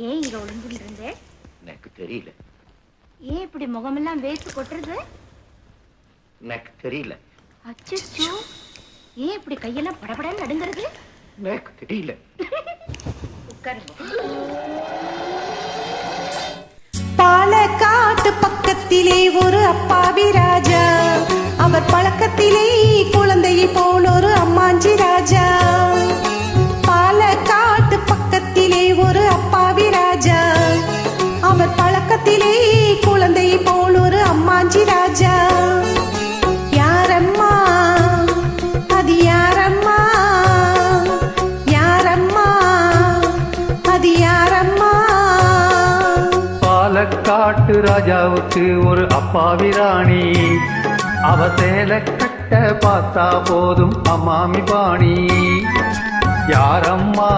ஏன் இங்க ஒளிஞ்சுட்டு இருந்தே? எனக்கு தெரியல. ஏன் இப்படி முகமெல்லாம் வேர்த்து கொட்டுறது? எனக்கு தெரியல. அச்சச்சோ, ஏன் இப்படி கையெல்லாம் படபடன்னு நடுங்கிறது? எனக்கு தெரியல. உட்காருங்க. பாலக்காட்டு பக்கத்திலே ஒரு அப்பாவி ராஜா, அவர் பழக்கத்திலே குழந்தையை போல் ஒரு அம்மாஞ்சி ராஜா. பாலக்காட்டு பக்கத்திலே ஒரு அப்பாவி ராஜா, அவர் பழக்கத்திலே குழந்தையை போல் ஒரு அம்மாஞ்சி ராஜா. யாரம்மா அது யாரம்மா, யாரம்மா அது யாரம்மா? பாலக்காட்டு ராஜாவுக்கு ஒரு அப்பாவி ராணி, அவ சேலை கட்ட பார்த்தா போதும் அம்மாமி பாணி. யாரம்மா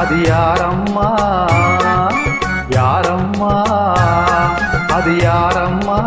அது யாரம்மா, யாரம்மா அது யாரம்மா?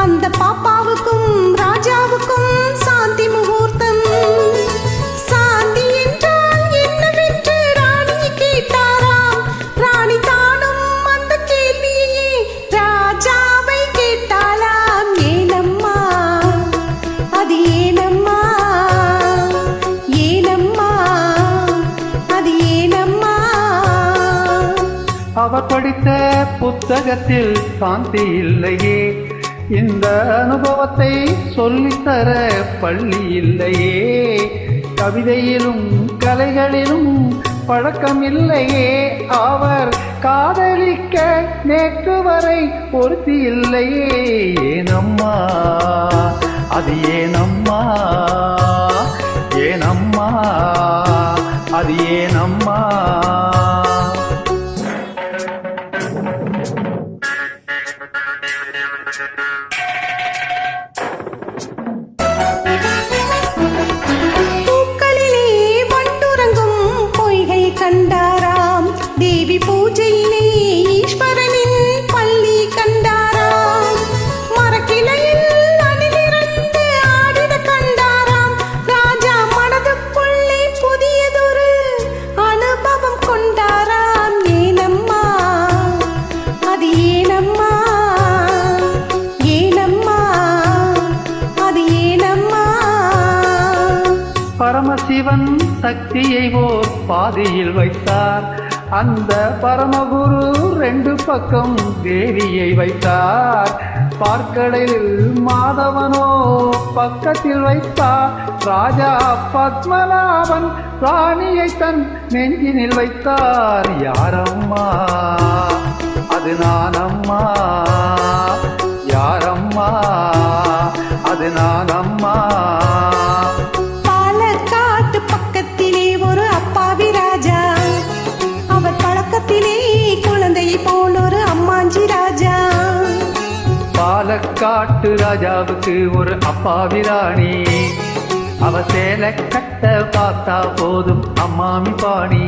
அந்த பாப்பாவுக்கும் ராஜாவுக்கும் சாந்தி முகூர்த்தம். சாந்தி என்றால் என்னவென்று ராணி கேட்டாராம். ராணி தானும் அந்த கேள்வியே ராஜாவை கேட்டாலாம். ஏனம்மா அது ஏனம்மா, ஏனம்மா அது ஏனம்மா? அவர் படித்த புத்தகத்தில் சாந்தி இல்லையே, இந்த அனுபவத்தை சொல்லித்தர பள்ளி இல்லையே. கவிதையிலும் கலைகளிலும் பழக்கம் இல்லையே, அவர் காதலிக்க நேற்று வரை பொருத்தி இல்லையே. ஏனம்மா அது ஏனம்மா, ஏனம்மா அது ஏனம்மா? பூக்களிலே வண்டுறங்கும் பொய்கை கண்டாராம். தேவி பூஜையிலே ஈஸ்வரனின் பள்ளி கண்டாராம். மரக்கிளையில் அணிலிருந்து ஆடிட கண்டாராம். ராஜா மனதுக்குள்ளே புதியதொரு அனுபவம் கொண்டாராம். ஏனம்மா அது ஏனம்மா, ஏனம்மா அது ஏனம்மா? பரமசிவன் சக்தியை ஓர் பாதையில் வைத்தார். அந்த பரமகுரு ரெண்டு பக்கம் தேவியை வைத்தார். பார்க்கடலில் மாதவனோ பக்கத்தில் வைத்தார். ராஜா பத்மநாபன் ராணியை தன் நெஞ்சினில் வைத்தார். யாரம்மா அது நானம்மா, யாரம்மா அது நானம்மா? பாலக்காட்டு பக்கத்திலே ஒரு அப்பாவி ராஜா, அவர் பழக்கத்திலே குழந்தையை போல் ஒரு அம்மாஞ்சி ராஜா. பாலக்காட்டு ராஜாவுக்கு ஒரு அப்பாவி ராணி, அவ சேலை கட்ட பார்த்தா போதும் அம்மாமி பாணி.